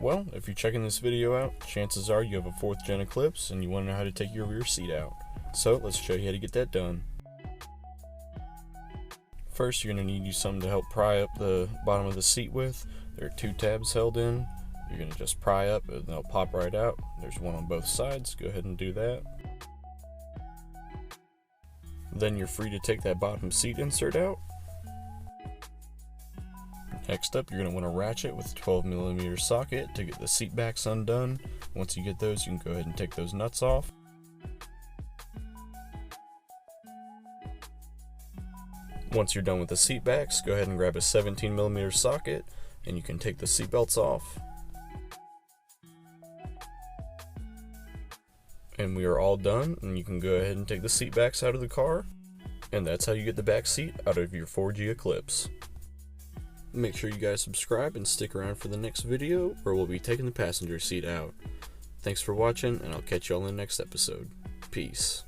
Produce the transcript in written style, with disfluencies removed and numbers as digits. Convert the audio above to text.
Well, if you're checking this video out, chances are you have a 4th Gen Eclipse and you want to know how to take your rear seat out. So let's show you how to get that done. First, you're going to need something to help pry up the bottom of the seat with. There are 2 tabs held in. You're going to just pry up and they'll pop right out. There's one on both sides. Go ahead and do that. Then you're free to take that bottom seat insert out. Next up, you're going to want to ratchet with a 12mm socket to get the seat backs undone. Once you get those, you can go ahead and take those nuts off. Once you're done with the seat backs, go ahead and grab a 17mm socket and you can take the seat belts off. And we are all done, and you can go ahead and take the seat backs out of the car. And that's how you get the back seat out of your 4G Eclipse. Make sure you guys subscribe and stick around for the next video where we'll be taking the passenger seat out. Thanks for watching, and I'll catch you all in the next episode. Peace.